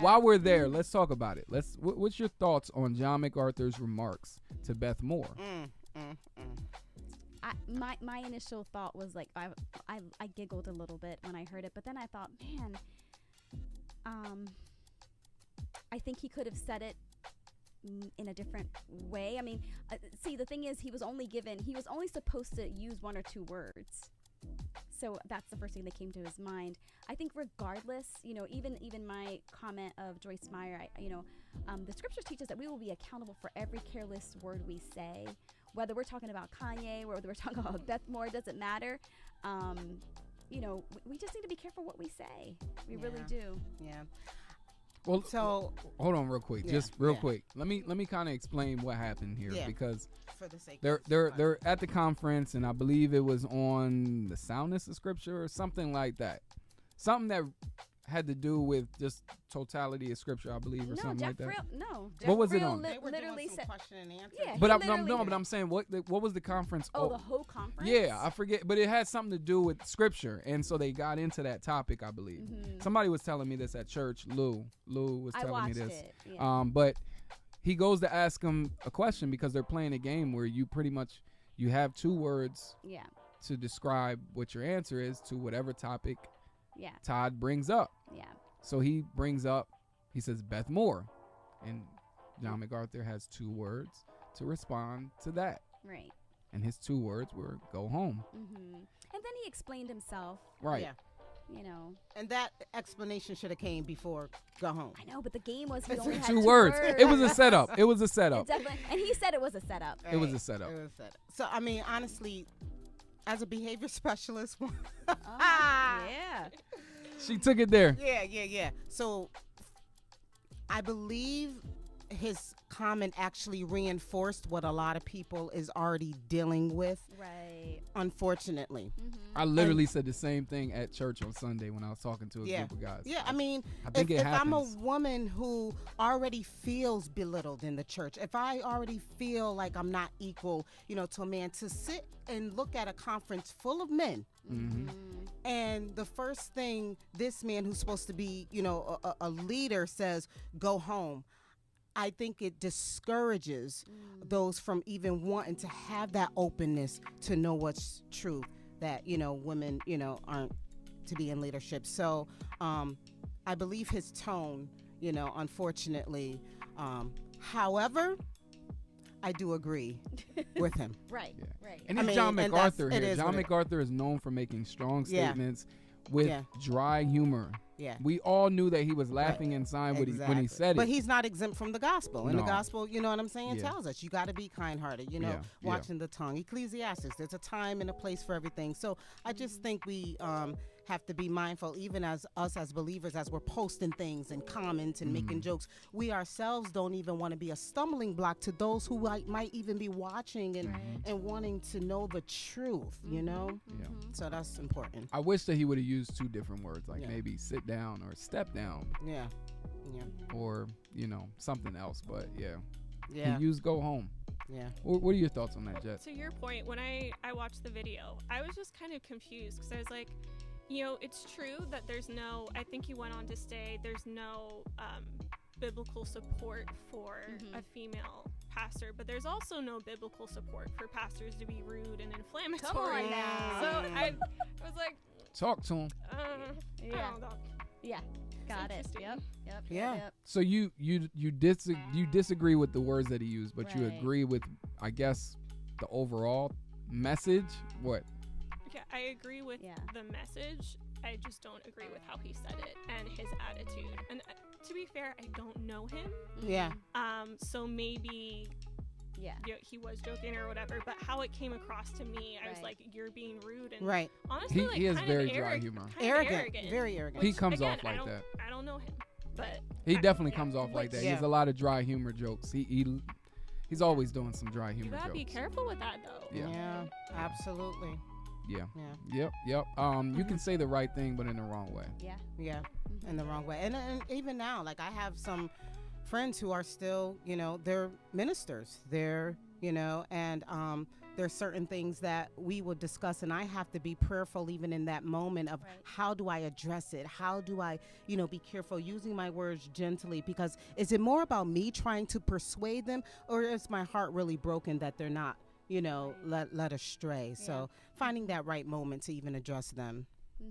while we're there, let's talk about it. What's your thoughts on John MacArthur's remarks to Beth Moore? My initial thought was like I giggled a little bit when I heard it, but then I thought, man, I think he could have said it in a different way. I mean, see, the thing is, he was only supposed to use one or two words. So that's the first thing that came to his mind. I think regardless, even my comment of Joyce Meyer, the scriptures teach us that we will be accountable for every careless word we say, whether we're talking about Kanye, whether we're talking about Beth Moore, it doesn't matter. We just need to be careful what we say. We really do. Yeah. Well, so hold on real quick, just real quick. Let me kind of explain what happened here because for the sake they're at the conference, and I believe it was on the soundness of scripture or something like that, something that had to do with just totality of scripture, I believe, or something like that. What was it on? They were literally doing some question and answer. Yeah, but I'm saying what was the conference? Oh, the whole conference? Yeah, I forget, but it had something to do with scripture, and so they got into that topic, I believe. Mm-hmm. Somebody was telling me this at church. Lou was telling me this. It, yeah. But he goes to ask him a question because they're playing a game where you pretty much you have two words to describe what your answer is to whatever topic Todd brings up. Yeah. So he says Beth Moore, and John MacArthur has two words to respond to that. Right. And his two words were go home. Mm-hmm. And then he explained himself. Right. Yeah. And that explanation should have came before go home. I know, but the game was he only had two words. It was a setup. It definitely, and he said it was a setup. Right. It was a setup. So, I mean, honestly, as a behavior specialist. Yeah. She took it there. Yeah. So I believe his comment actually reinforced what a lot of people is already dealing with. Right. Unfortunately. Mm-hmm. I literally said the same thing at church on Sunday when I was talking to a group of guys. Yeah, I mean, I think if I'm a woman who already feels belittled in the church, if I already feel like I'm not equal, to a man, to sit and look at a conference full of men, and the first thing this man who's supposed to be, a leader says, go home. I think it discourages those from even wanting to have that openness to know what's true, that, women, aren't to be in leadership. So I believe his tone, unfortunately. However, I do agree with him. Right. And it's John MacArthur here. John MacArthur is known for making strong statements with dry humor. Yeah. We all knew that he was laughing inside when he said it. But he's not exempt from the gospel. And the gospel, you know what I'm saying, tells us you got to be kind-hearted, watching the tongue. Ecclesiastes, there's a time and a place for everything. So I just think we have to be mindful, even as us as believers, as we're posting things and comments and making jokes. We ourselves don't even want to be a stumbling block to those who might even be watching and wanting to know the truth, Yeah. So that's important. I wish that he would have used two different words, like maybe sit down or step down. Yeah. Or, something else. But, Yeah. He used go home. Yeah. What are your thoughts on that, Jet? To your point, when I watched the video, I was just kind of confused because I was like, it's true that I think he went on to say there's no biblical support for a female pastor, but there's also no biblical support for pastors to be rude and inflammatory. Come on now. So I was like, talk to him. I don't know. Yeah. Got it. Yep. Yeah. So you disagree with the words that he used, but you agree with, I guess, the overall message. What? Yeah, I agree with the message. I just don't agree with how he said it and his attitude. And to be fair, I don't know him. Yeah. So maybe he was joking or whatever, but how it came across to me, I was like, you're being rude. And honestly, he has very dry humor. Arrogant. Very arrogant. He comes off like that. I don't know him, but he definitely comes off like that. He has a lot of dry humor jokes. He's always doing some dry humor jokes. You gotta be careful with that, though. Yeah, absolutely. Yeah. Yep. You can say the right thing, but in the wrong way. Yeah. In the wrong way. And even now, like, I have some friends who are still, they're ministers. They're, and there's certain things that we will discuss, and I have to be prayerful even in that moment of how do I address it? How do I, be careful using my words gently? Because is it more about me trying to persuade them, or is my heart really broken that they're not, led astray? So finding that right moment to even address them.